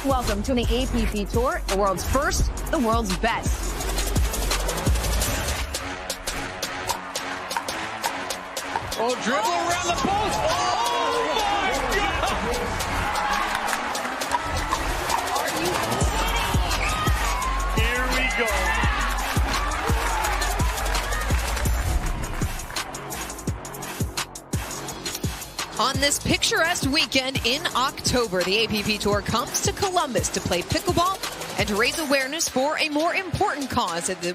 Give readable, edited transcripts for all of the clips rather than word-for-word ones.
Welcome to the APP Tour, the world's first, the world's best. Oh, dribble around the post. Oh, my God. Are you kidding? Here we go. On this picturesque weekend in October, the APP Tour comes to Columbus to play pickleball and to raise awareness for a more important cause at the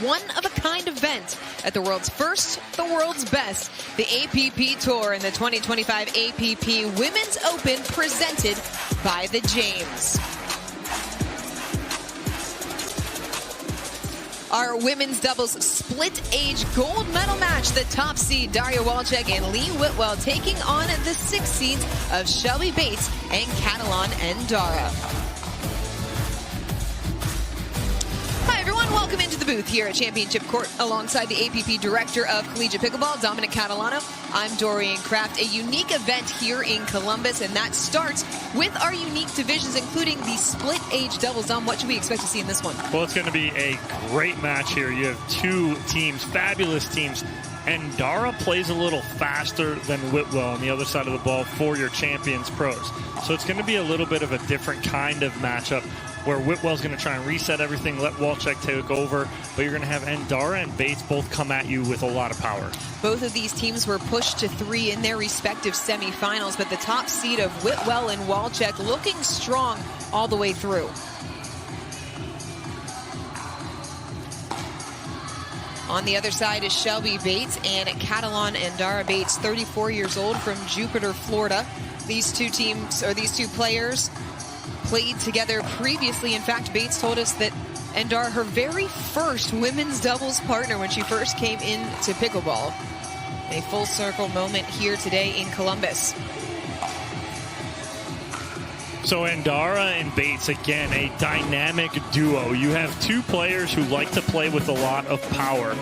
one-of-a-kind event at the world's first, the world's best, the APP Tour and the 2025 APP Women's Open presented by the James. Our women's doubles split age gold medal match, the top seed Daria Walczak and Lee Whitwell taking on the 6th seeds of Shelby Bates and Cantillon Endara. Hi everyone, welcome into the booth here at Championship Court alongside the APP Director of Collegiate Pickleball, Dominic Catalano. I'm Dorian Kraft. A unique event here in Columbus, and that starts with our unique divisions, including the split age doubles. Dom, what should we expect to see in this one? Well, it's going to be a great match here. You have two teams, fabulous teams. Endara plays a little faster than Whitwell on the other side of the ball for your Champions pros. So it's going to be a little bit of a different kind of matchup where Whitwell's going to try and reset everything, let Walczak take over, but you're going to have Endara and Bates both come at you with a lot of power. Both of these teams were pushed to 3 in their respective semifinals, but the top seed of Whitwell and Walczak looking strong all the way through. On the other side is Shelby Bates and Cantillon Endara. Bates, 34 years old, from Jupiter, Florida. These two teams, or these two players, played together previously. In fact, Bates told us that Endara, her very first women's doubles partner when she first came into pickleball. A full circle moment here today in Columbus. So Endara and Bates, again, a dynamic duo. You have two players who like to play with a lot of power.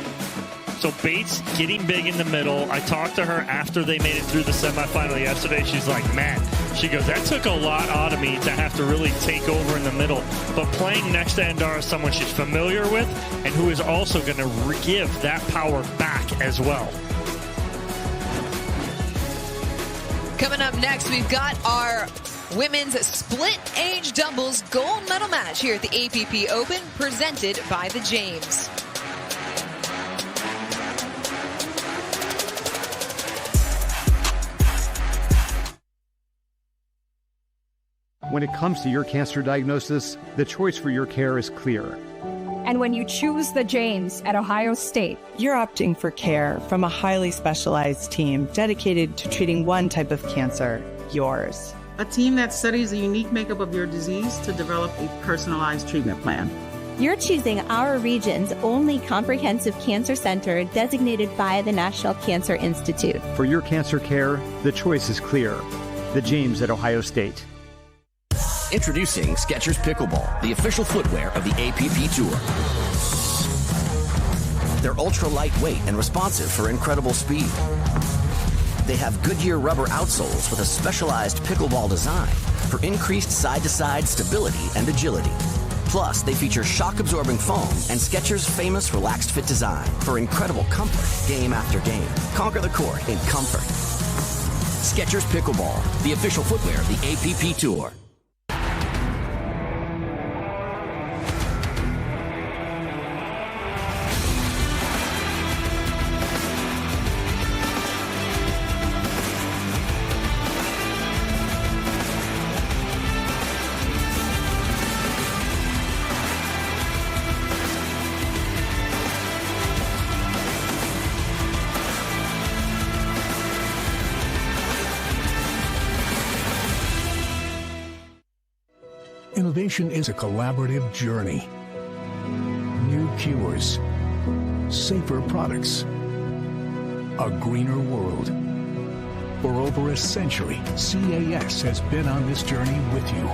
So Bates getting big in the middle. I talked to her after they made it through the semifinal yesterday. She's like, man, she goes, that took a lot out of me to have to really take over in the middle. But playing next to Endara, someone she's familiar with and who is also going to give that power back as well. Coming up next, we've got our women's split age doubles gold medal match here at the APP Open, presented by the James. When it comes to your cancer diagnosis, the choice for your care is clear. And when you choose the James at Ohio State, you're opting for care from a highly specialized team dedicated to treating one type of cancer, yours. A team that studies the unique makeup of your disease to develop a personalized treatment plan. You're choosing our region's only comprehensive cancer center designated by the National Cancer Institute. For your cancer care, the choice is clear. The James at Ohio State. Introducing Skechers Pickleball, the official footwear of the APP Tour. They're ultra lightweight and responsive for incredible speed. They have Goodyear rubber outsoles with a specialized pickleball design for increased side-to-side stability and agility. Plus, they feature shock-absorbing foam and Skechers' famous relaxed fit design for incredible comfort game after game. Conquer the court in comfort. Skechers Pickleball, the official footwear of the APP Tour. Innovation is a collaborative journey. New cures, safer products, a greener world. For over a century, CAS has been on this journey with you.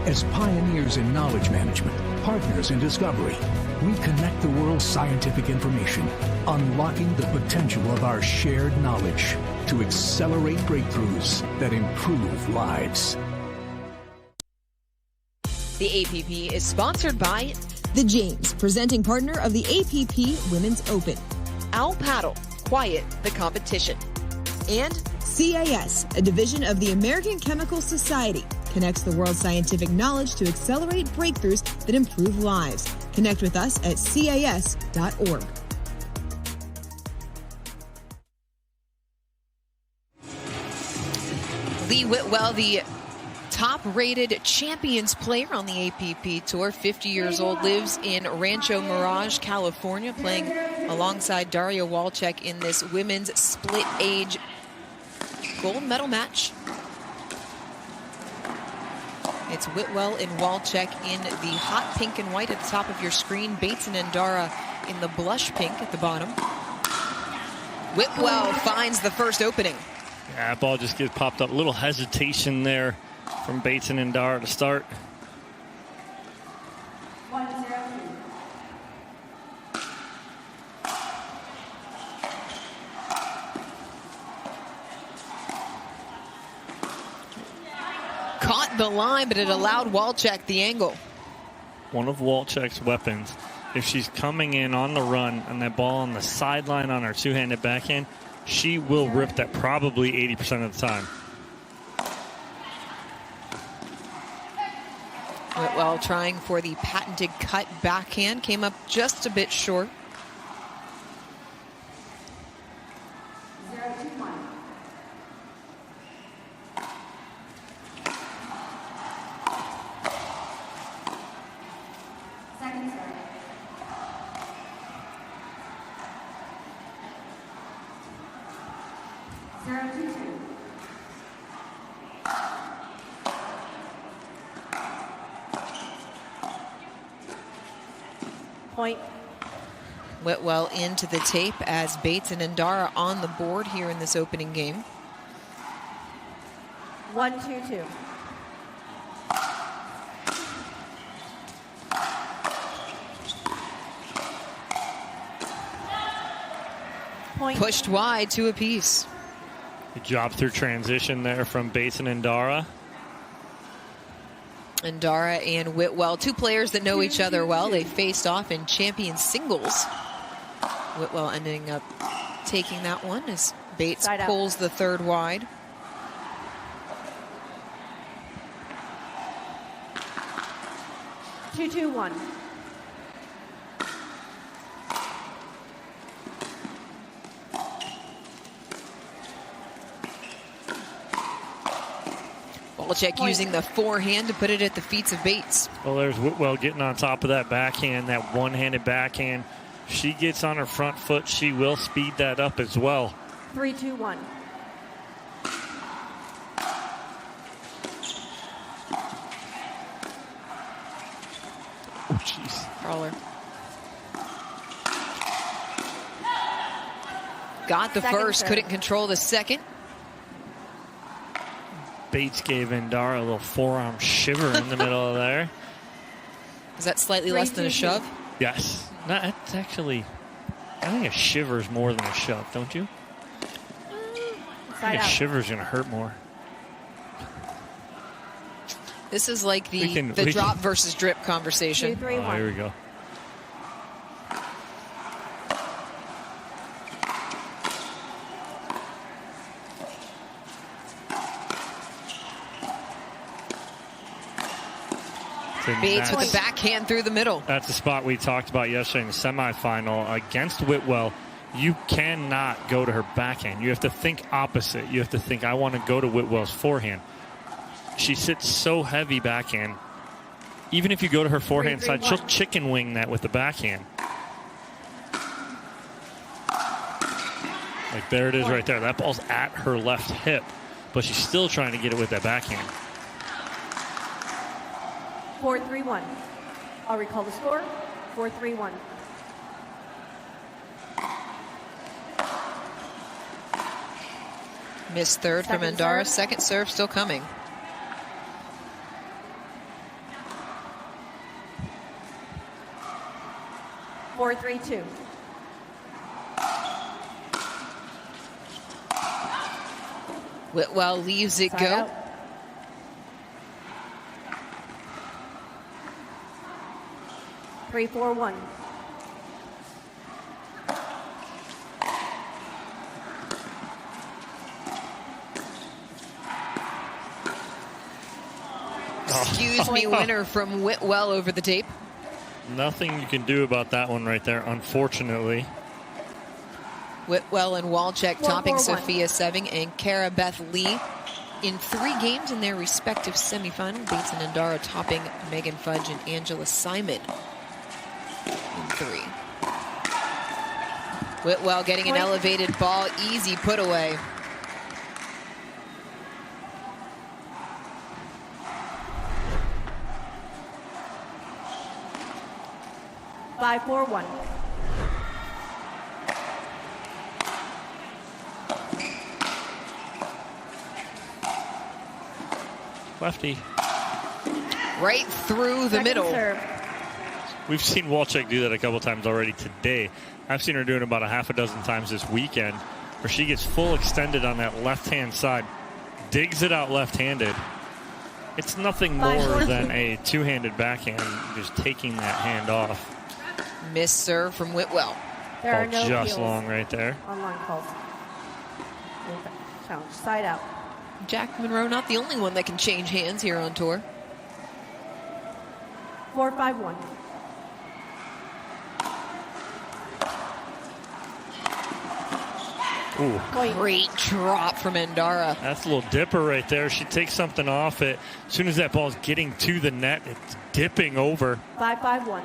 As pioneers in knowledge management, partners in discovery, we connect the world's scientific information, unlocking the potential of our shared knowledge to accelerate breakthroughs that improve lives. The APP is sponsored by The James, presenting partner of the APP Women's Open. Owl Paddle, quiet the competition. And CIS, a division of the American Chemical Society, connects the world's scientific knowledge to accelerate breakthroughs that improve lives. Connect with us at CIS.org. Lee Whitwell, the top-rated champions player on the APP Tour, 50 years old, lives in Rancho Mirage, California, playing alongside Daria Walczak in this women's split-age gold medal match. It's Whitwell and Walczak in the hot pink and white at the top of your screen. Bates and Endara in the blush pink at the bottom. Whitwell finds the first opening. Yeah, that ball just gets popped up. A little hesitation there from Bates and Endara to start. Caught the line, but it allowed Walczak the angle. One of Walczak's weapons, if she's coming in on the run and that ball on the sideline on her two-handed backhand, she will rip that probably 80% of the time. Whitwell trying for the patented cut backhand, came up just a bit short. Point. Whitwell into the tape as Bates and Endara on the board here in this opening game. 1-2-2. Point. Pushed wide, 2 apiece. Good job through transition there from Bates and Endara. Endara and Whitwell, 2 players that know each other well. They faced off in champion singles. Whitwell ending up taking that one as Bates pulls the third wide. Two, 2-1. Walczak using the forehand to put it at the feet of Bates. Well, there's Whitwell getting on top of that backhand, that one-handed backhand. She gets on her front foot. She will speed that up as well. 3-2-1. Oh, jeez. Crawler. Got the first, serve. Couldn't control the second. Bates gave Endara a little forearm shiver in the middle of there. Is that slightly less than a shove? Yes. No, that's actually, I think a shiver is more than a shove, don't you? I think a shiver is going to hurt more. This is like the drop versus drip conversation. 2, 3, 1. Here we go. Bates with the backhand through the middle. That's the spot we talked about yesterday in the semifinal against Whitwell. You cannot go to her backhand. You have to think opposite. You have to think, I want to go to Whitwell's forehand. She sits so heavy backhand. Even if you go to her forehand side, she'll chicken wing that with the backhand. Like there it is right there. That ball's at her left hip, but she's still trying to get it with that backhand. 4-3-1. I'll recall the score. 4-3-1. Missed third from Endara. Second serve still coming. Four, 3-2. Whitwell leaves it go. Out. 3-4-1. Excuse me, winner from Whitwell over the tape. Nothing you can do about that one right there, unfortunately. Whitwell and Walczak topping 4-4-1. Sophia Seving and Cara Beth Lee in 3 games in their respective semifinal. Bates and Endara topping Megan Fudge and Angela Simon in 3. Whitwell getting an elevated ball, easy put away. Five, 4-1. Lefty. Right through the middle. Serve. We've seen Walczak do that a couple times already today. I've seen her do it about a half a dozen times this weekend, where she gets full extended on that left-hand side, digs it out left-handed. It's nothing more than a two-handed backhand, just taking that hand off. Missed serve from Whitwell. There are no just heels long right there. on line calls. Challenge. Side out. Jack Monroe not the only one that can change hands here on tour. 4-5-1. Ooh. Great drop from Endara. That's a little dipper right there. She takes something off it. As soon as that ball's getting to the net, it's dipping over. 5-5-1.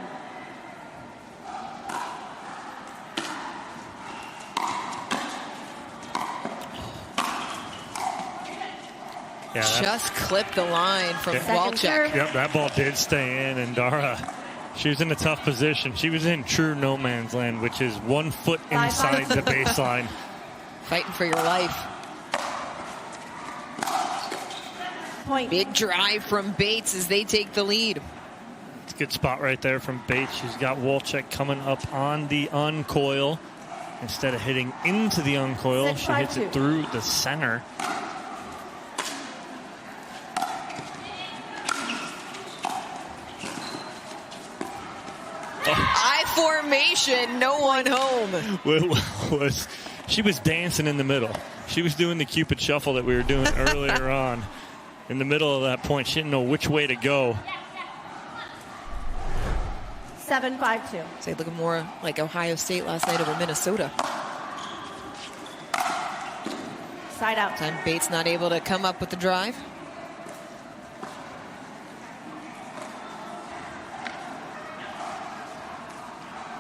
Yeah, just clipped the line from Walczak. Yep, that ball did stay in. Endara, she was in a tough position. She was in true no man's land, which is 1 foot inside the baseline. Fighting for your life. Point. Big drive from Bates as they take the lead. It's a good spot right there from Bates. She's got Walczak coming up on the uncoil. Instead of hitting into the uncoil, she hits it through the center. I formation, no one home. She was dancing in the middle. She was doing the Cupid shuffle that we were doing earlier on. In the middle of that point, she didn't know which way to go. 7-5-2. Say, looking more like Ohio State last night over Minnesota. Side out. Time Bates not able to come up with the drive.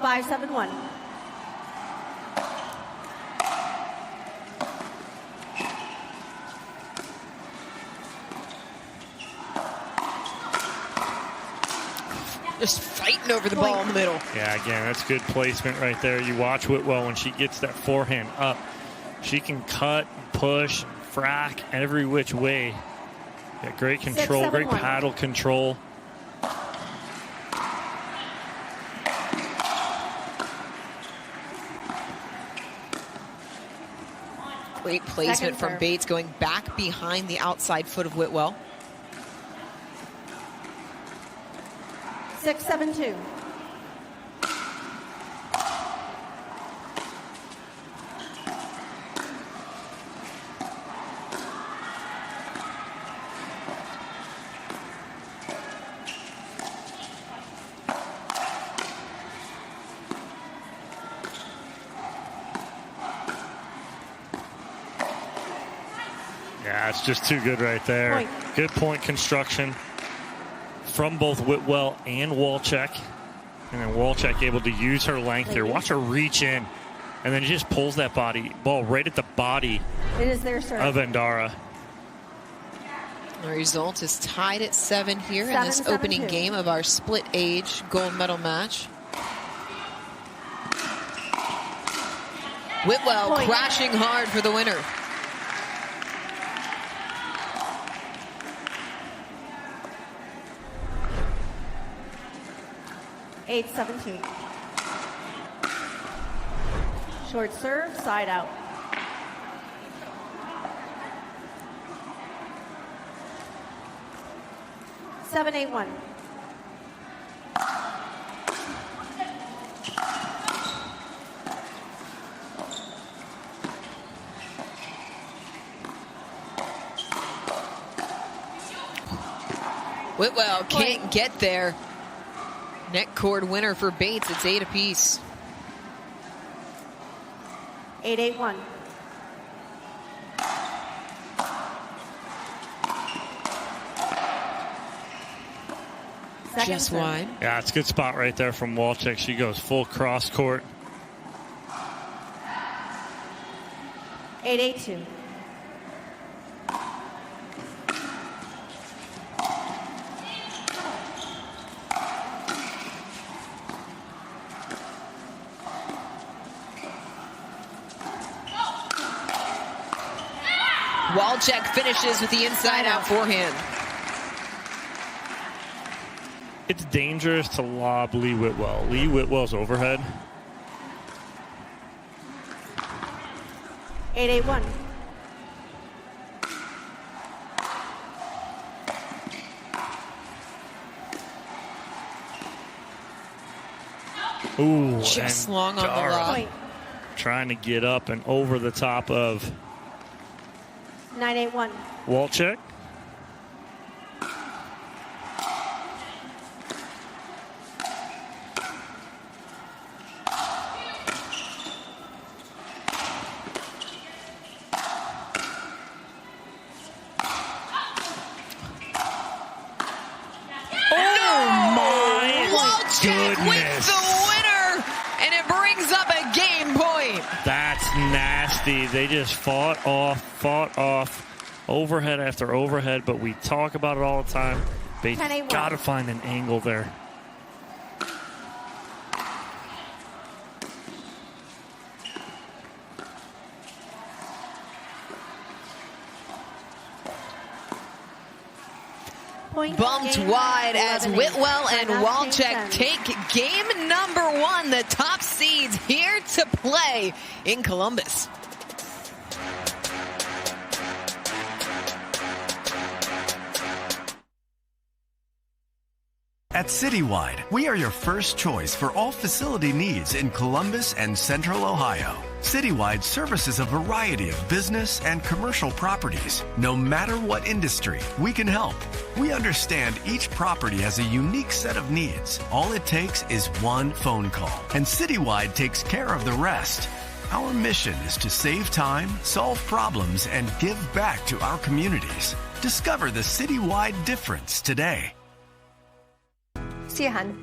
Five, 7-1. Just fighting over the ball in the middle. Yeah, again, that's good placement right there. You watch Whitwell when she gets that forehand up. She can cut, push, frack every which way. Yeah, great control, 6-7-1. great paddle control. Great placement from Bates, going back behind the outside foot of Whitwell. 6-7-2. Yeah, it's just too good right there. Point. Good point construction from both Whitwell and Walczak. And then Walczak able to use her length here. Watch her reach in. And then she just pulls that ball right at the body It is their serve. of Endara. The result is tied at 7 here in this 7-7-2. opening game of our split age gold medal match. Whitwell Point. crashing hard for the winner. Eight, 7-2. Short serve, side out. Seven, 8-1. Whitwell can't get there. Net cord winner for Bates. It's 8 apiece. 8-8-1. Just wide. Yeah, it's a good spot right there from Walczak. She goes full cross court. 8-8-2. Walczak finishes with the inside-out forehand. It's dangerous to lob Lee Whitwell. Lee Whitwell's overhead. 8-8-1. Ooh, just long on the lob. Trying to get up and over the top of 9-8-1. Walczak. With the winner, and it brings up a game point. That's nasty. They just fought off overhead after overhead, but we talk about it all the time. They got to find an angle there. Bumped wide as Whitwell and Walczak take game number 1. The top seeds here to play in Columbus. At Citywide, we are your first choice for all facility needs in Columbus and Central Ohio. Citywide services a variety of business and commercial properties. No matter what industry, we can help. We understand each property has a unique set of needs. All it takes is one phone call, and Citywide takes care of the rest. Our mission is to save time, solve problems, and give back to our communities. Discover the Citywide difference today. See you, hun.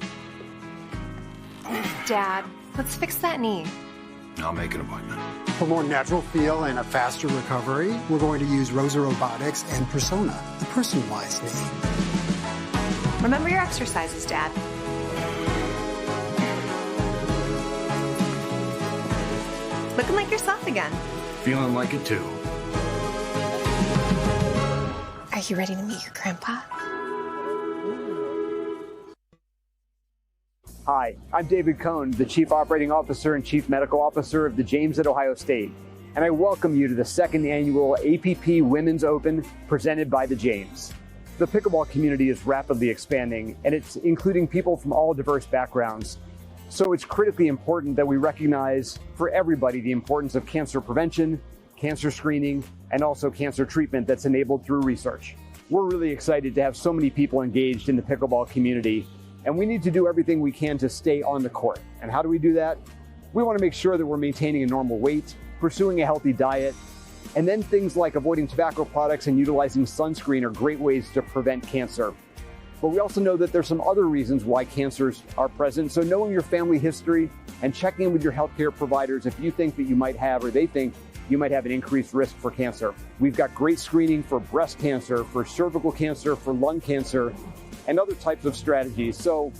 Dad, let's fix that knee. I'll make an appointment. For more natural feel and a faster recovery, we're going to use Rosa Robotics and Persona, the personalized knee. Remember your exercises, Dad. Looking like yourself again. Feeling like it too. Are you ready to meet your grandpa? Hi, I'm David Cohn, the Chief Operating Officer and Chief Medical Officer of the James at Ohio State, and I welcome you to the second annual APP Women's Open presented by the James. The pickleball community is rapidly expanding, and it's including people from all diverse backgrounds. So it's critically important that we recognize for everybody the importance of cancer prevention, cancer screening, and also cancer treatment that's enabled through research. We're really excited to have so many people engaged in the pickleball community, and we need to do everything we can to stay on the court. And how do we do that? We want to make sure that we're maintaining a normal weight, pursuing a healthy diet, and then things like avoiding tobacco products and utilizing sunscreen are great ways to prevent cancer. But we also know that there's some other reasons why cancers are present. So knowing your family history and checking in with your healthcare providers if you think that you might have or they think you might have an increased risk for cancer. We've got great screening for breast cancer, for cervical cancer, for lung cancer, and other types of strategies. So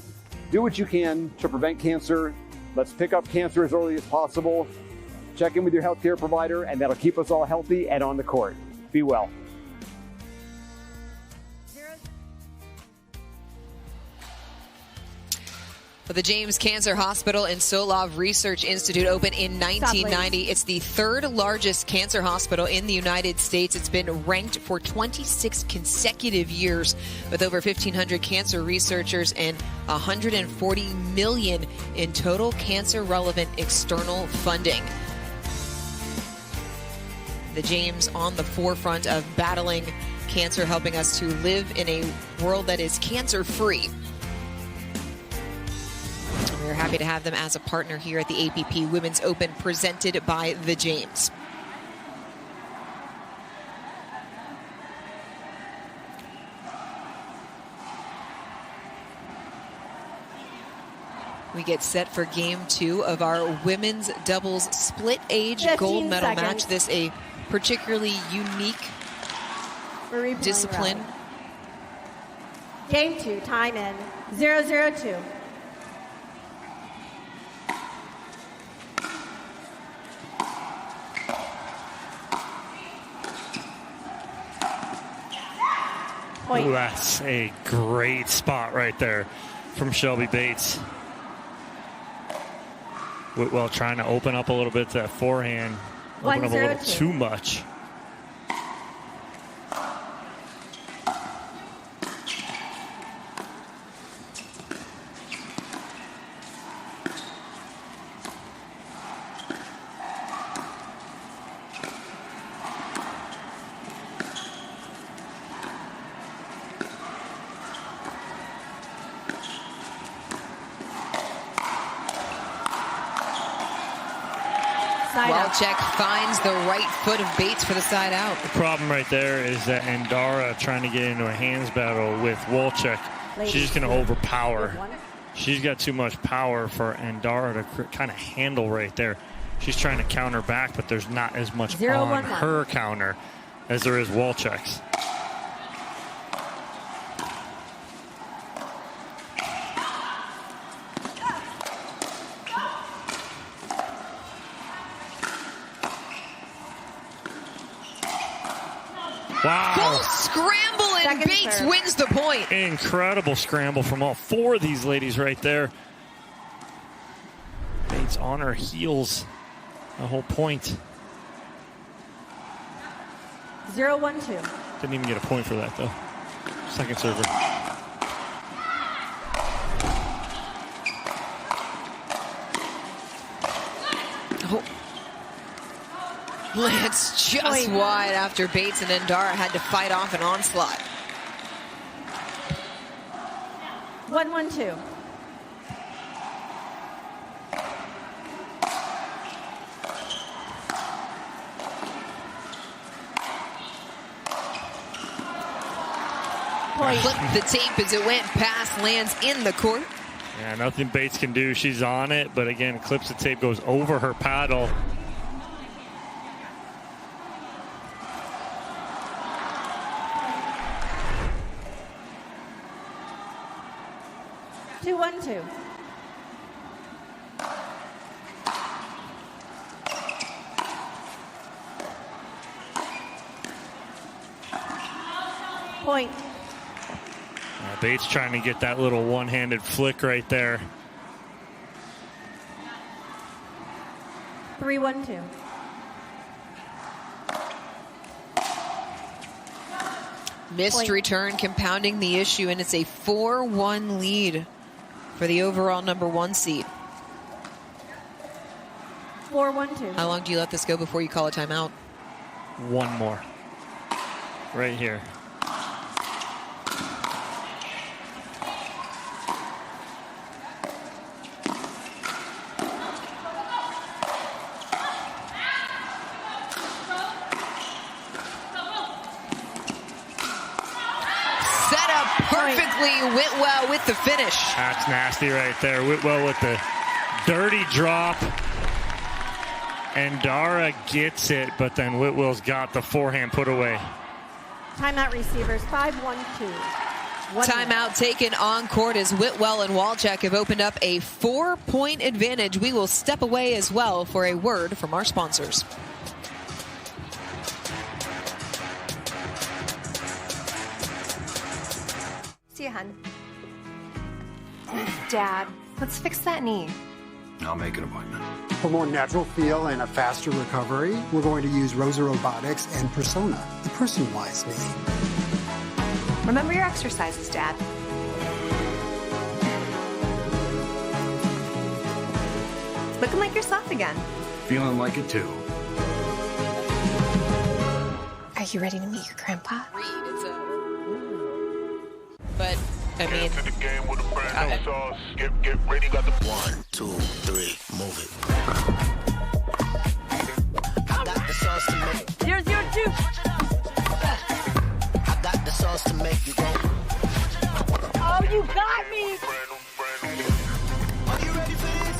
do what you can to prevent cancer. Let's pick up cancer as early as possible. Check in with your healthcare provider, and that'll keep us all healthy and on the court. Be well. Well, the James Cancer Hospital and Solov Research Institute opened in 1990. It's the third largest cancer hospital in the United States. It's been ranked for 26 consecutive years with over 1,500 cancer researchers and $140 million in total cancer-relevant external funding. The James on the forefront of battling cancer, helping us to live in a world that is cancer-free. We're happy to have them as a partner here at the APP Women's Open, presented by the James. We get set for game 2 of our women's doubles split age gold medal match. This a particularly unique discipline. Rally. Game 2, time in 0-0-2. Ooh, that's a great spot right there from Shelby Bates. Whitwell trying to open up a little bit to that forehand. Open up a little too much. Walczak finds the right foot of Bates for the side out. The problem right there is that Endara trying to get into a hands battle with Walczak. She's just going to overpower. She's got too much power for Endara to kind of handle right there. She's trying to counter back, but there's not as much on her counter as there is Walczak's. Wow. Full scramble, and Bates wins the point. Incredible scramble from all 4 of these ladies right there. Bates on her heels the whole point. 0-1-2. Didn't even get a point for that, though. Second server. Oh. Lands just wide after Bates and Endara had to fight off an onslaught. 1-1-2. Flipped the tape as it went past, lands in the court. Yeah, nothing Bates can do. She's on it, but again, clips the tape, goes over her paddle. Point. Bates trying to get that little one-handed flick right there. 3-1-2. Missed return compounding the issue, and it's a 4-1 lead for the overall #1 seed. 4-1-2. How long do you let this go before you call a timeout? One more. Right here. Whitwell with the finish. That's nasty right there. Whitwell with the dirty drop. Endara gets it, but then Whitwell's got the forehand put away. Timeout receivers, 5-1-2. Timeout taken on court as Whitwell and Walczak have opened up a 4-point advantage. We will step away as well for a word from our sponsors. See you, hun. Dad, let's fix that knee. I'll make an appointment. For more natural feel and a faster recovery, we're going to use Rosa Robotics and Persona, the personalized knee. Remember your exercises, Dad. Looking like yourself again. Feeling like it too. Are you ready to meet your grandpa? It's But, I mean, Get ready, got the 1, 2, 3, move it. I got the sauce to make. 0-0-2. I got the sauce to make you go. Oh, you got me. Are you ready for this?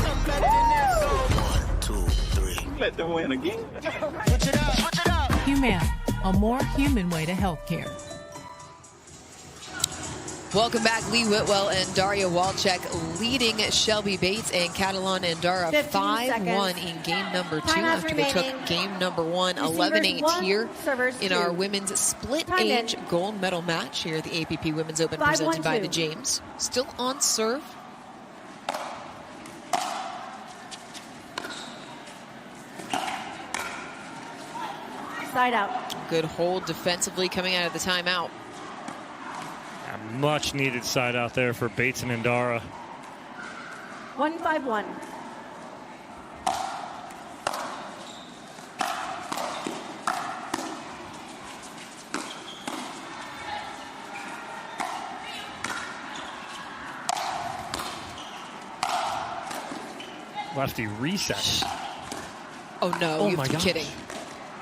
Something better than this. 1, 2, 3. Let them win again. Switch it up, switch it up. Humana, a more human way to healthcare. Welcome back. Lee Whitwell and Daria Walczak leading Shelby Bates and Cantillon Endara 5-1 in game number 2 after they took game number 1, 11-8 here in our women's split-age gold medal match here at the APP Women's Open presented by the James. Still on serve. Side out. Good hold defensively coming out of the timeout. A much needed side out there for Bates and Endara. 1-5-1. Lefty reset. Oh no, Oh you're my gosh. kidding.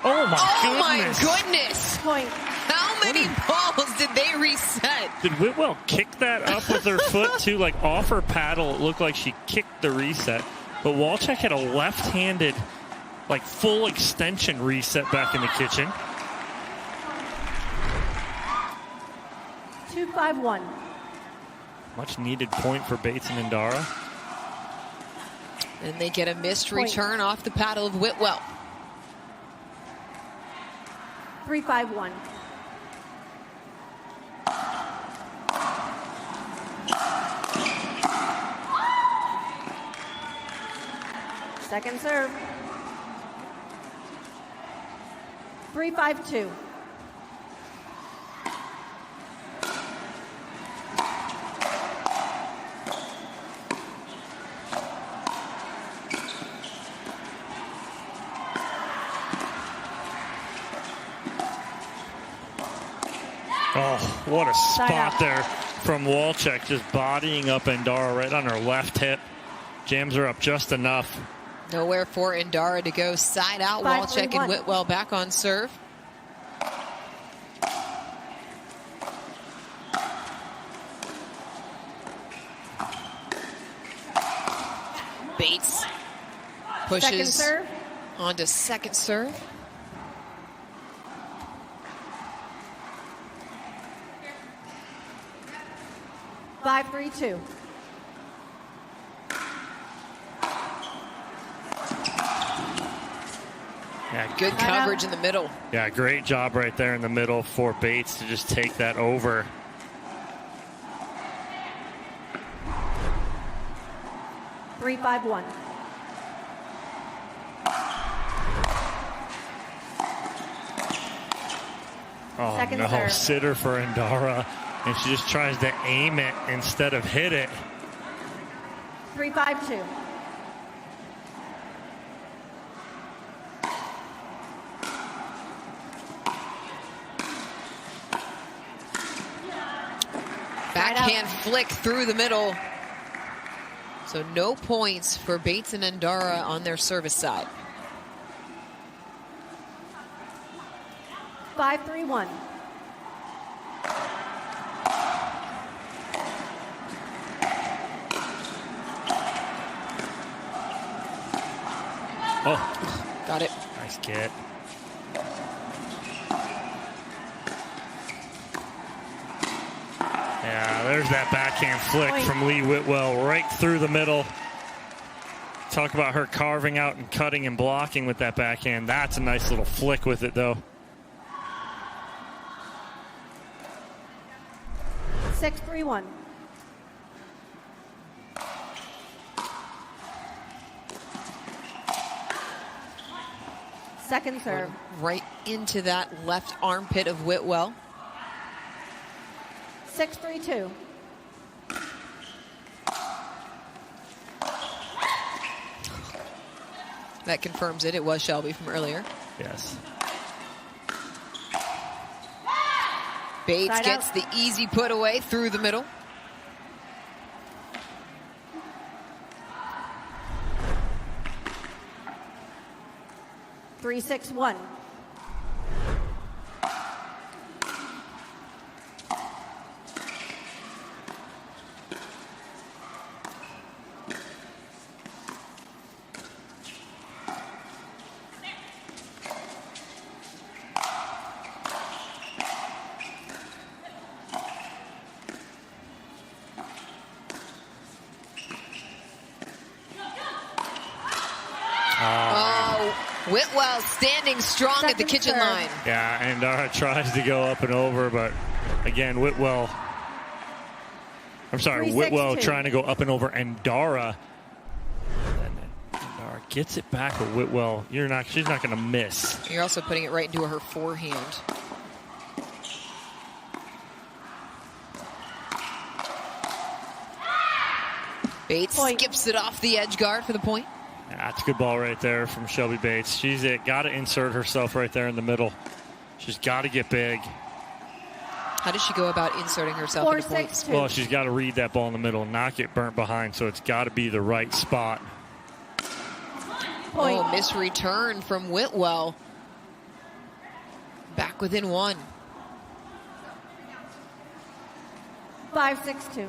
Oh my Oh my goodness. goodness. Point. How many balls did they reset? Did Whitwell kick that up with her foot too? Like off her paddle, it looked like she kicked the reset. But Walczak had a left-handed, like full extension reset back in the kitchen. 2-5-1. Much needed point for Bates and Endara. And they get a missed return off the paddle of Whitwell. 3-5-1. Second serve. 3-5-2. Oh, what a spot there from Walczak, just bodying up Endara right on her left hip. Jams her up just enough. Nowhere for Endara to go. Side out. 5-3-1. Walczak and Whitwell back on serve. Bates pushes onto second serve. Five, 3-2. Yeah, good coverage in the middle. Yeah, great job right there in the middle for Bates to just take that over. Three, 5-1. Oh Second no, serve. sitter for Endara, and she just tries to aim it instead of hit it. 3-5-2. Backhand flick through the middle. So no points for Bates and Endara on their service side. 5-3-1. Oh, got it. Nice get. Yeah, there's that backhand flick from Lee Whitwell right through the middle. Talk about her carving out and cutting and blocking with that backhand. That's a nice little flick with it, though. 6-3-1. Second serve. Right into that left armpit of Whitwell. 6-3-2. That confirms it. It was Shelby from earlier. Yes. Bates Side gets out. the easy put away through the middle. Three, 6-1. Whitwell standing strong at the kitchen serve. line. Yeah, Endara tries to go up and over, but again, Whitwell trying to go up and over Endara. And Endara gets it back with Whitwell. She's not going to miss. You're also putting it right into her forehand. Bates skips it off the edge guard for the point. That's a good ball right there from Shelby Bates. She's got to insert herself right there in the middle. She's got to get big. How does she go about inserting herself in the points? Well, she's got to read that ball in the middle and not get burnt behind, so it's got to be the right spot. Oh, misreturn from Whitwell. Back within one. 5-6-2.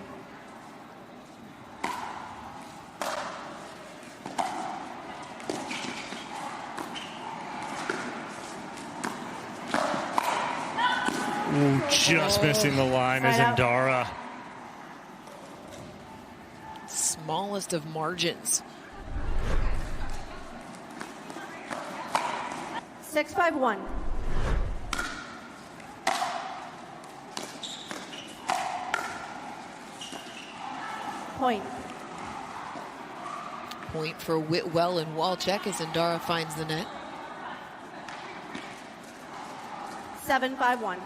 Ooh, just missing the line is Endara. Smallest of margins. 6-5-1. Point. Point for Whitwell and Walczak as Endara finds the net. 7-5-1.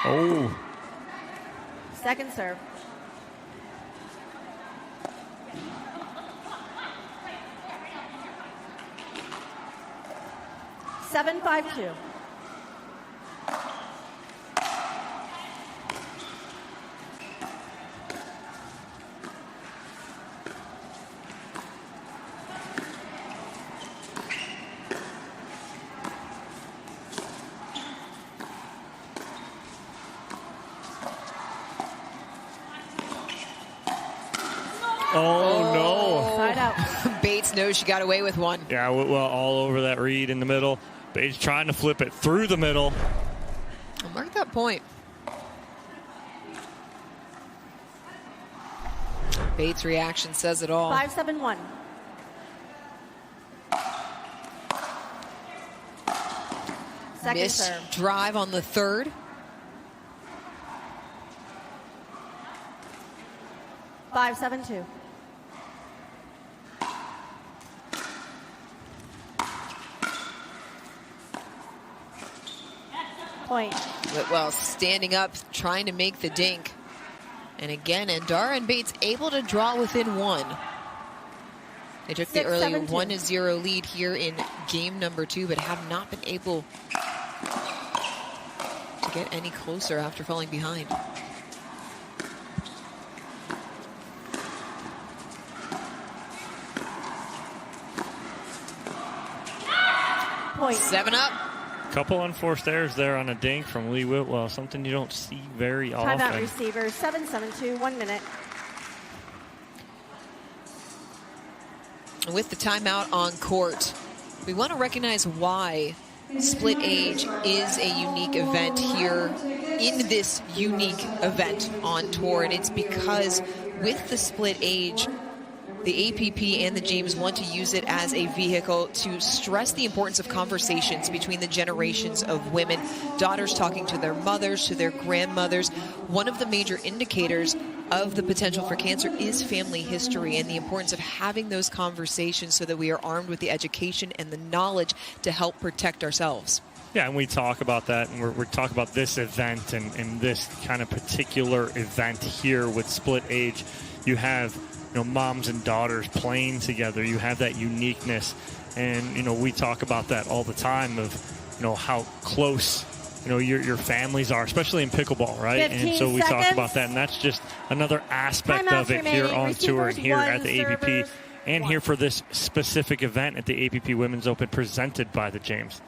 Oh. Second serve. Seven, 5-2. Oh, no. Side out. Bates knows she got away with one. Yeah, Whitwell all over that read in the middle. Bates trying to flip it through the middle. I'll mark that point. Bates' reaction says it all. 5-7-1. Second Missed serve. drive on the third. 5-7-2. Point. Whitwell standing up, trying to make the dink. And again, Endara and Bates able to draw within one. They took the early 1-0 lead here in game number 2, but have not been able to get any closer after falling behind. Point. 7 up. Couple unforced errors there on a dink from Lee Whitwell, something you don't see very often. Timeout receiver. 7-7-2. 1 minute. With the timeout on court, we want to recognize why split age is a unique event here in this unique event on tour. And it's because with the split age, the APP and the James want to use it as a vehicle to stress the importance of conversations between the generations of women, daughters talking to their mothers, to their grandmothers. One of the major indicators of the potential for cancer is family history and the importance of having those conversations so that we are armed with the education and the knowledge to help protect ourselves. Yeah, and we talk about that, and we're talking about this event and this kind of particular event here with split age. You have moms and daughters playing together. You have that uniqueness. And, we talk about that all the time of, how close, your families are, especially in pickleball, right? And so we talk about that, and that's just another aspect of it here on tour and here at the APP and here for this specific event at the APP Women's Open presented by the James.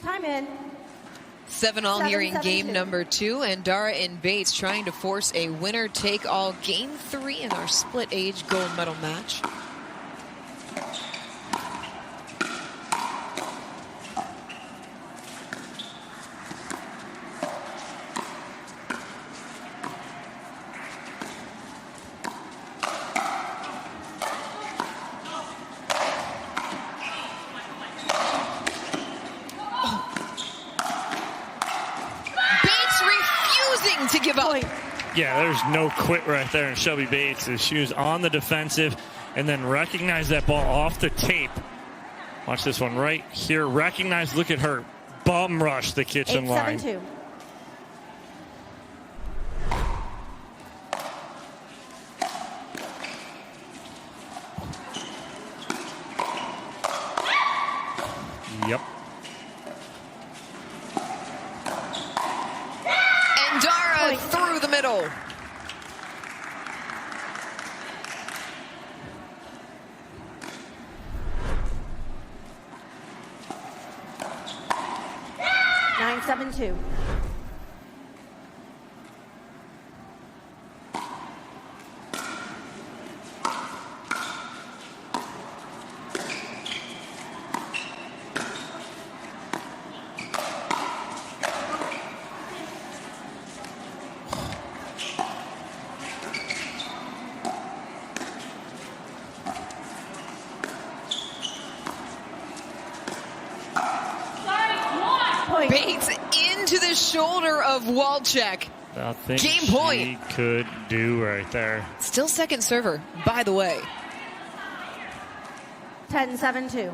Time in. 7-all here in game 7-7-2. number 2. Endara and Bates trying to force a winner-take-all game 3 in our split-age gold medal match. To give up. Yeah, there's no quit right there in Shelby Bates. She was on the defensive and then recognized that ball off the tape. Watch this one right here. Recognize, look at her. Bum rush the kitchen line. 8-7-2. Yep. Endara through the middle. Nine, 7-2. Bates into the shoulder of Walczak. Nothing Game point. she could do right there. Still second server, by the way. 10-7-2.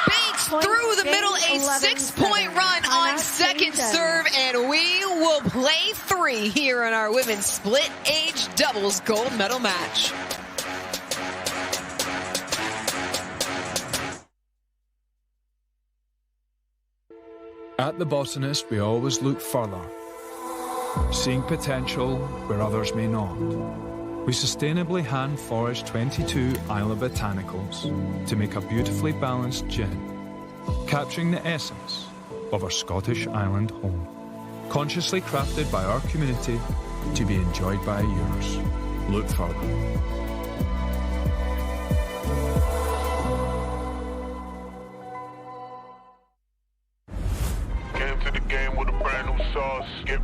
Bates through the middle, a 6-point run on second serve, and we will play 3 here in our women's split age doubles gold medal match. At The Botanist, we always look further, seeing potential where others may not. We sustainably hand forage 22 Isla Botanicals to make a beautifully balanced gin, capturing the essence of our Scottish island home. Consciously crafted by our community to be enjoyed by yours. Look further.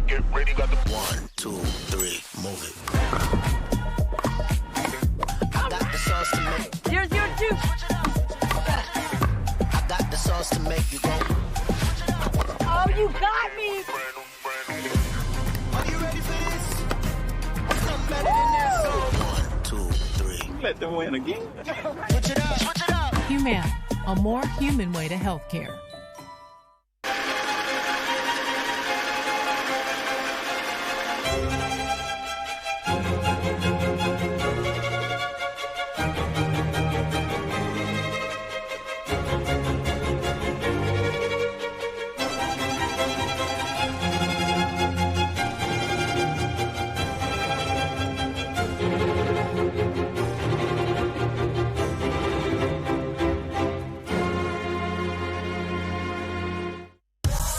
Get ready, got the 1, 2, 3, move it. I got the sauce to make. 0-0-2. I got the sauce to make you go. Oh, you got me. Are you ready for this? Something better than this. So 1, 2, 3. Let them win again. Switch it up, switch it up. Humana, a more human way to healthcare.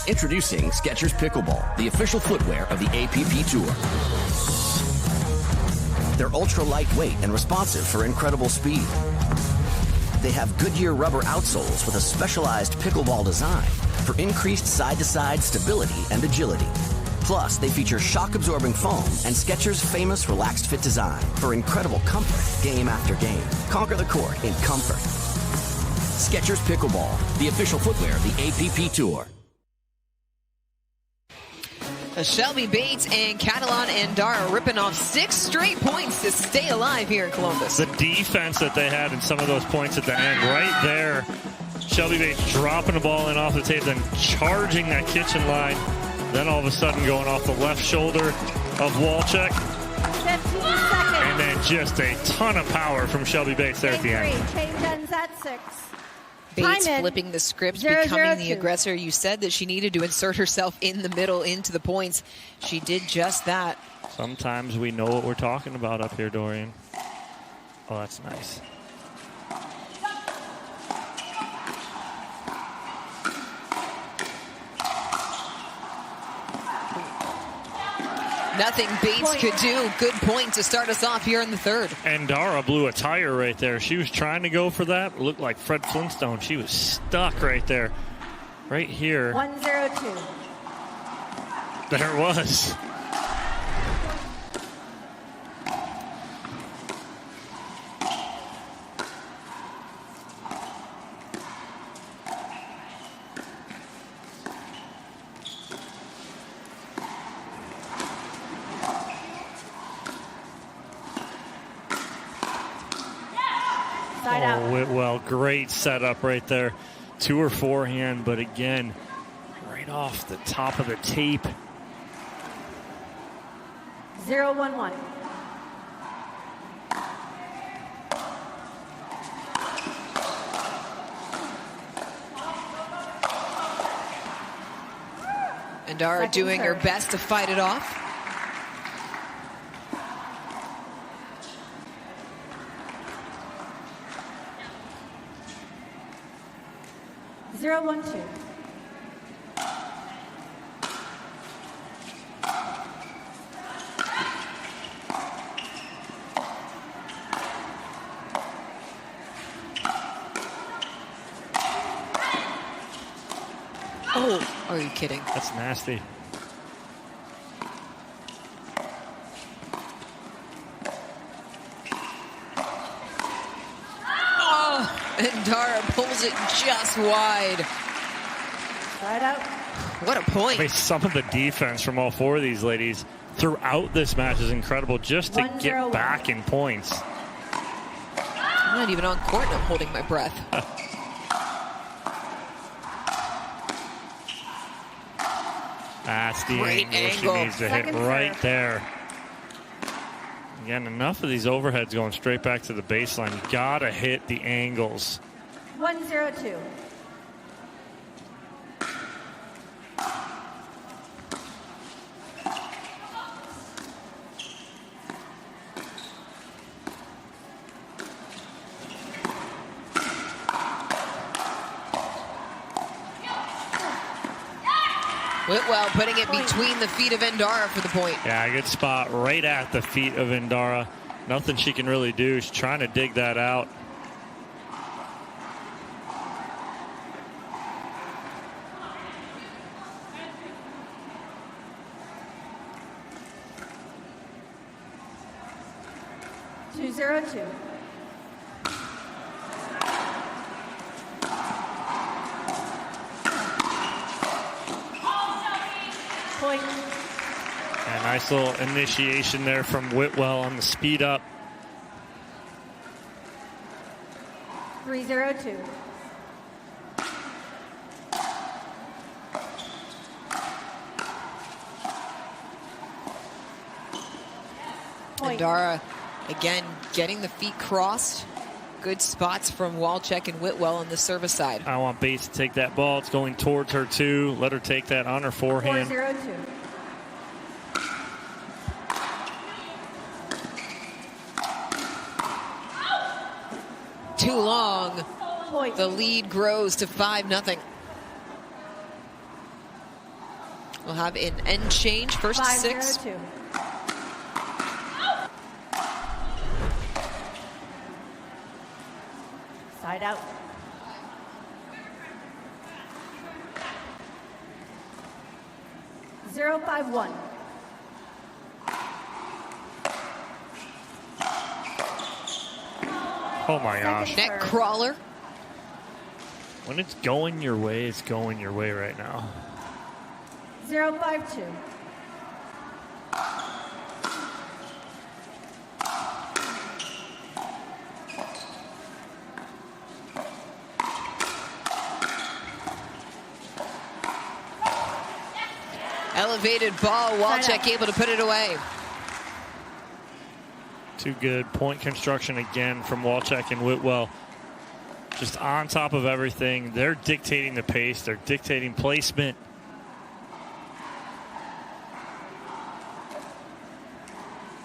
Introducing Skechers Pickleball, the official footwear of the APP Tour. They're ultra lightweight and responsive for incredible speed. They have Goodyear rubber outsoles with a specialized pickleball design for increased side-to-side stability and agility. Plus, they feature shock-absorbing foam and Skechers' famous relaxed fit design for incredible comfort game after game. Conquer the court in comfort. Skechers Pickleball, the official footwear of the APP Tour. Shelby Bates and Cantillon Endara ripping off 6 straight points to stay alive here in Columbus. The defense that they had in some of those points at the end, right there. Shelby Bates dropping the ball in off the tape, then charging that kitchen line. Then all of a sudden going off the left shoulder of Walczak. 15 seconds. And then just a ton of power from Shelby Bates there at the end. Change ends at 6. Bates flipping the script, becoming the aggressor. You said that she needed to insert herself in the middle into the points. She did just that. Sometimes we know what we're talking about up here, Dorian. Oh, that's nice. Nothing Bates could do. Good point to start us off here in the third. Endara blew a tire right there. She was trying to go for that. It looked like Fred Flintstone. She was stuck right there. Right here. 102. There it was. Whitwell, great setup right there to her forehand, but again, right off the top of the tape. 0-1-1. Endara doing her best to fight it off. Zero, 1, 2. Oh, are you kidding? That's nasty. Endara pulls it just wide. Right out. What a point. I mean, some of the defense from all 4 of these ladies throughout this match is incredible just to get back in points. I'm not even on court and I'm holding my breath. That's the Great angle she needs to hit right there. Again, enough of these overheads going straight back to the baseline. You gotta hit the angles. 1-0-2. Whitwell putting it between the feet of Endara for the point. Yeah, good spot right at the feet of Endara. Nothing she can really do. She's trying to dig that out. Two, 0-2. Point. A nice little initiation there from Whitwell on the speed up. 3-0-2. Endara again getting the feet crossed. Good spots from Walczak and Whitwell on the service side. I want Bates to take that ball. It's going towards her too. Let her take that on her forehand. 4-0-2. Too long. Point. The lead grows to 5-0. We'll have an end change, first 6. 5-0-2. Side out. Zero, 5-1. Oh my gosh. Neck crawler. When it's going your way, it's going your way right now. 0-5-2. Elevated ball, Walczak able to put it away. Too good. Point construction again from Walczak and Whitwell. Just on top of everything. They're dictating the pace. They're dictating placement.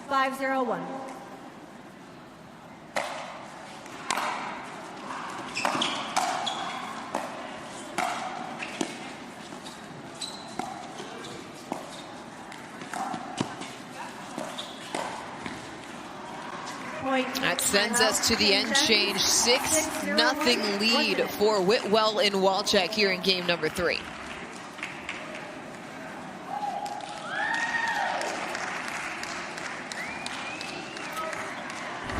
$5-0-1. That sends us to the end change. 6-0 lead for Whitwell and Walczak here in game number 3.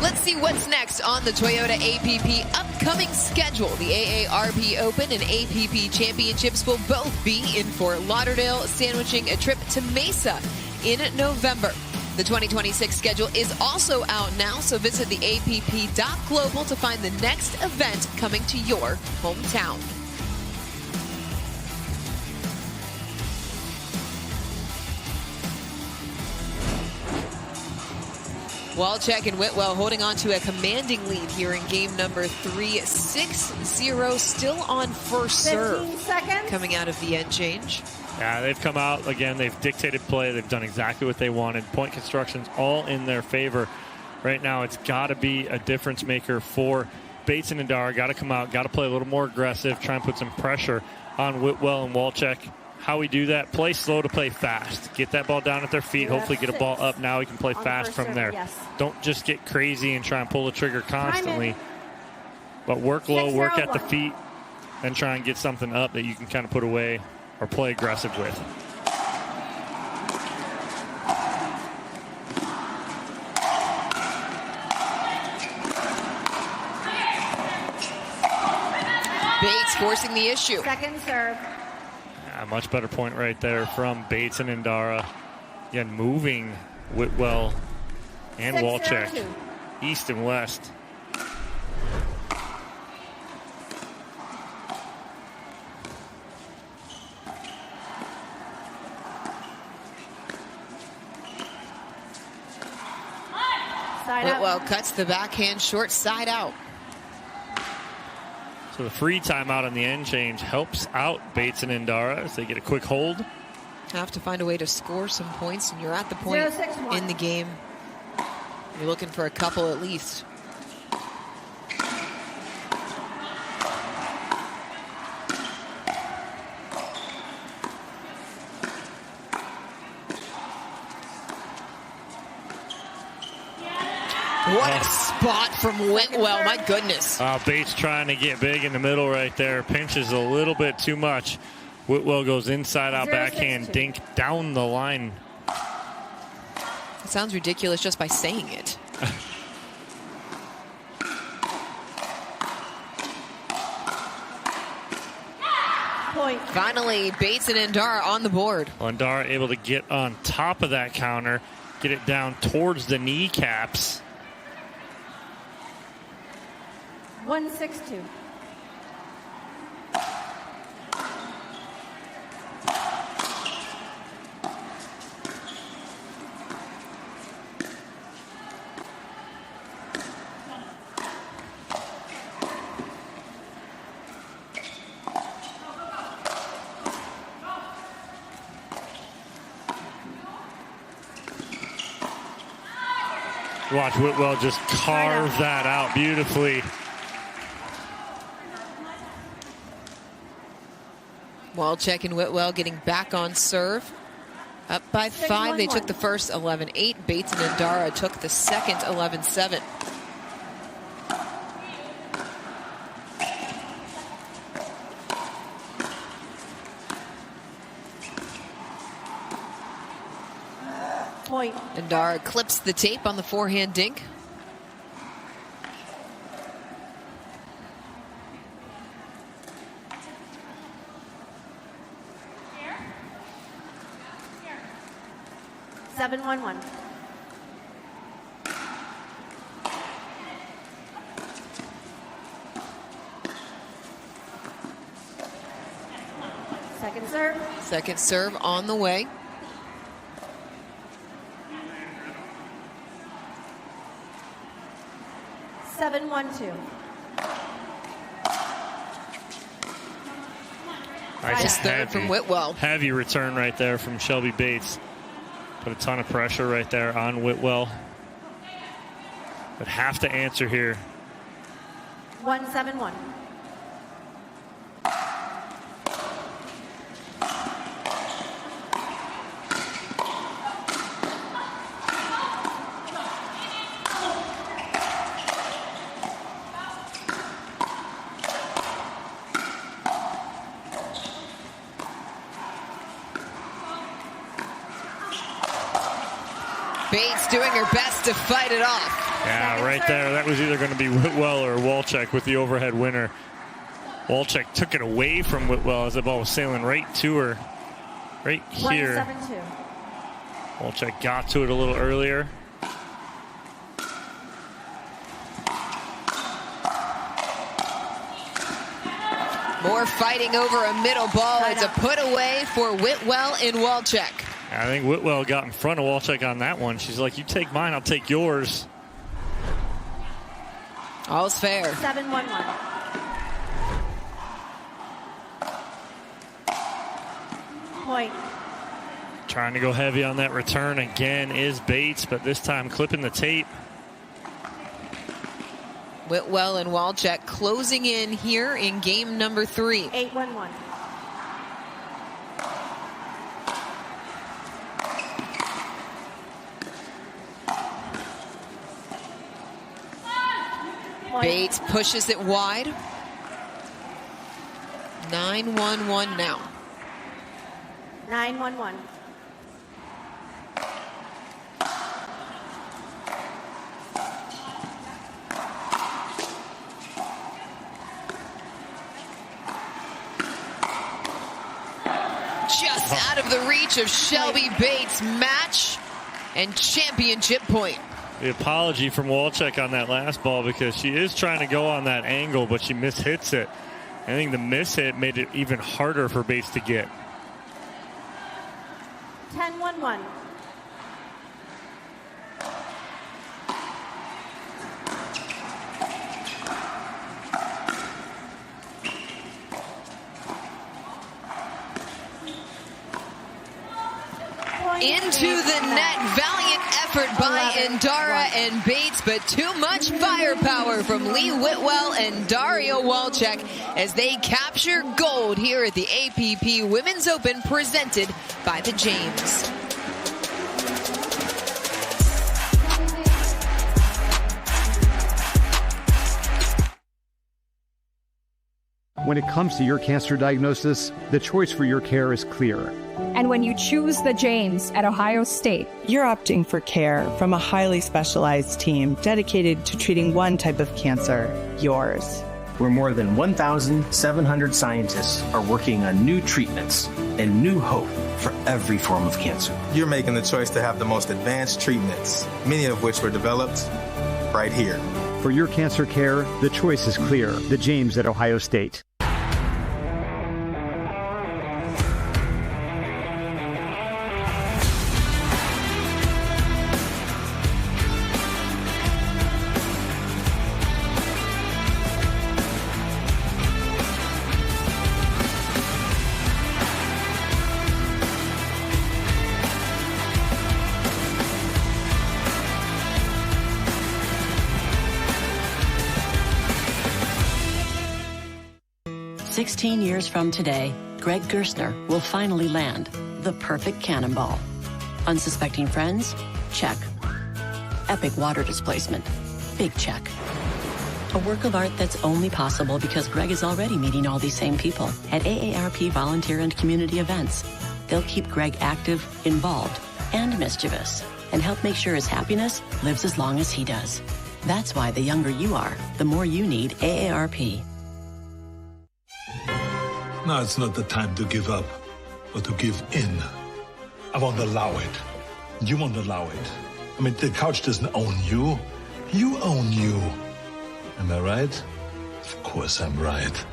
Let's see what's next on the Toyota APP upcoming schedule. The AARP Open and APP Championships will both be in Fort Lauderdale, sandwiching a trip to Mesa in November. The 2026 schedule is also out now, so visit the app.global to find the next event coming to your hometown. Walczak and Whitwell holding on to a commanding lead here in game number 3. 6-0, still on first serve. 15 seconds. Coming out of the end change. Yeah, they've come out again. They've dictated play. They've done exactly what they wanted. Point construction's all in their favor. Right now, it's got to be a difference maker for Bates and Endara. Got to come out, got to play a little more aggressive, try and put some pressure on Whitwell and Walczak. How we do that? Play slow to play fast. Get that ball down at their feet. Hopefully get a ball up. Now we can play fast from there. Yes. Don't just get crazy and try and pull the trigger constantly. But work low, work at the feet, and try and get something up that you can kind of put away or play aggressive with. Bates forcing the issue. Second serve. A much better point right there from Bates and Endara. Again, moving Whitwell and Walczak east and west. Whitwell cuts the backhand short side out. So the free timeout on the end change helps out Bates and Endara as they get a quick hold. Have to find a way to score some points, and you're at the point in the game. You're looking for a couple at least. What a spot from Whitwell, my goodness. Bates trying to get big in the middle right there. Pinches a little bit too much. Whitwell goes inside out backhand, dink down the line. It sounds ridiculous just by saying it. Point. Finally, Bates and Endara on the board. Endara able to get on top of that counter, get it down towards the kneecaps. 1-6-2. Watch Whitwell just carve that out beautifully. Walczak and Whitwell getting back on serve. Up by 5. They took the first 11-8. Bates and Endara took the second 11-7. Point. Endara clips the tape on the forehand dink. Seven, 1-1. Second serve. Second serve on the way. 1712. Nice third from Whitwell. Heavy return right there from Shelby Bates. Put a ton of pressure right there on Whitwell. But have to answer here. 171. Bates doing her best to fight it off. Yeah, right there. That was either going to be Whitwell or Walczak with the overhead winner. Walczak took it away from Whitwell as the ball was sailing right to her. Right here. 172. Walczak got to it a little earlier. More fighting over a middle ball. It's a put away for Whitwell and Walczak. I think Whitwell got in front of Walczak on that one. She's like, you take mine, I'll take yours. All's fair. 711. Point. Trying to go heavy on that return again is Bates, but this time clipping the tape. Whitwell and Walczak closing in here in game number 3. 811. Bates pushes it wide. 9-1-1 now. 911. Just out of the reach of Shelby Bates. Match and championship point. The apology from Walczak on that last ball because she is trying to go on that angle, but she mishits it. I think the mishit made it even harder for Bates to get. 10-1-1. Into the net. Valiant effort by Endara and Bates, but too much firepower from Lee Whitwell and Daria Walczak as they capture gold here at the APP Women's Open presented by the James. When it comes to your cancer diagnosis, the choice for your care is clear. And when you choose the James at Ohio State, you're opting for care from a highly specialized team dedicated to treating one type of cancer, yours. Where more than 1,700 scientists are working on new treatments and new hope for every form of cancer. You're making the choice to have the most advanced treatments, many of which were developed right here. For your cancer care, the choice is clear. The James at Ohio State. Years from today, Greg Gerstner will finally land the perfect cannonball. Unsuspecting friends? Check. Epic water displacement? Big check. A work of art that's only possible because Greg is already meeting all these same people at AARP volunteer and community events. They'll keep Greg active, involved, and mischievous, and help make sure his happiness lives as long as he does. That's why the younger you are, the more you need AARP. Now it's not the time to give up or to give in. I won't allow it. You won't allow it. I mean, the couch doesn't own you. You own you. Am I right? Of course I'm right.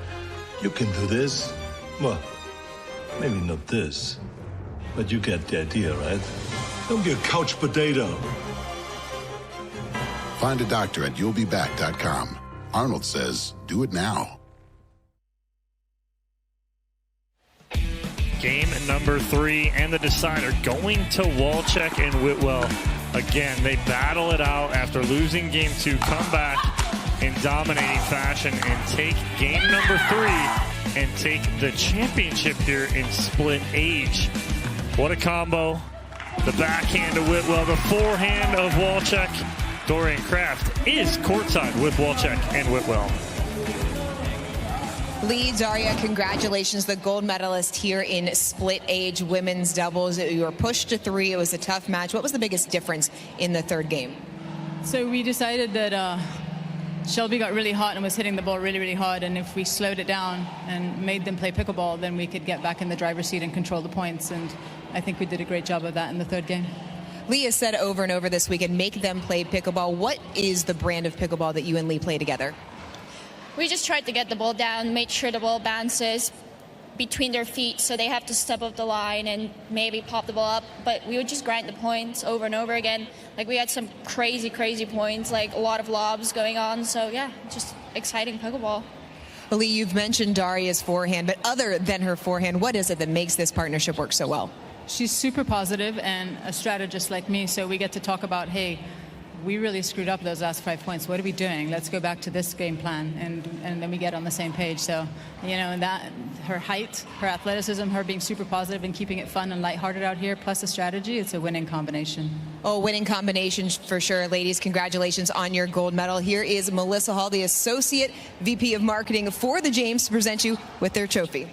You can do this. Well, maybe not this, but you get the idea, right? Don't be a couch potato. Find a doctor at you'llbeback.com. Arnold says, do it now. Game number 3 and the decider going to Walczak and Whitwell. Again, they battle it out after losing game 2, come back in dominating fashion and take game number 3 and take the championship here in split age. What a combo. The backhand of Whitwell, the forehand of Walczak. Dorian Kraft is courtside with Walczak and Whitwell. Lee, Daria, congratulations, the gold medalist here in split age women's doubles. You were pushed to 3. It was a tough match. What was the biggest difference in the third game? So we decided that Shelby got really hot and was hitting the ball really, really hard. And if we slowed it down and made them play pickleball, then we could get back in the driver's seat and control the points. And I think we did a great job of that in the third game. Lee has said over and over this weekend, make them play pickleball. What is the brand of pickleball that you and Lee play together? We just tried to get the ball down, make sure the ball bounces between their feet so they have to step up the line and maybe pop the ball up. But we would just grind the points over and over again. Like, we had some crazy, crazy points, like a lot of lobs going on. So, yeah, just exciting pickleball. Lee, you've mentioned Daria's forehand, but other than her forehand, what is it that makes this partnership work so well? She's super positive and a strategist like me, so we get to talk about, hey, we really screwed up those last 5 points. What are we doing? Let's go back to this game plan, and then we get on the same page. So, you know, that her height, her athleticism, her being super positive and keeping it fun and lighthearted out here, plus a strategy, it's a winning combination. Oh, winning combination for sure. Ladies, congratulations on your gold medal. Here is Melissa Hall, the Associate VP of Marketing for the James, to present you with their trophy.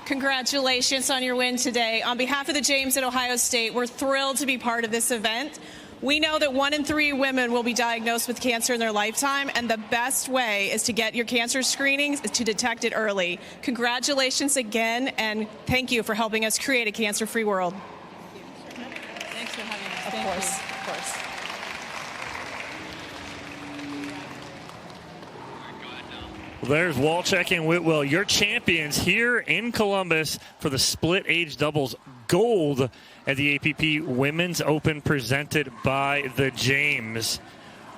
Congratulations on your win today. On behalf of the James at Ohio State, we're thrilled to be part of this event. We know that 1 in 3 women will be diagnosed with cancer in their lifetime, and the best way is to get your cancer screenings to detect it early. Congratulations again, and thank you for helping us create a cancer-free world. Thanks for having us. Of course, of course. There's Walczak and Whitwell, your champions here in Columbus for the split age doubles gold at the APP Women's Open presented by the James.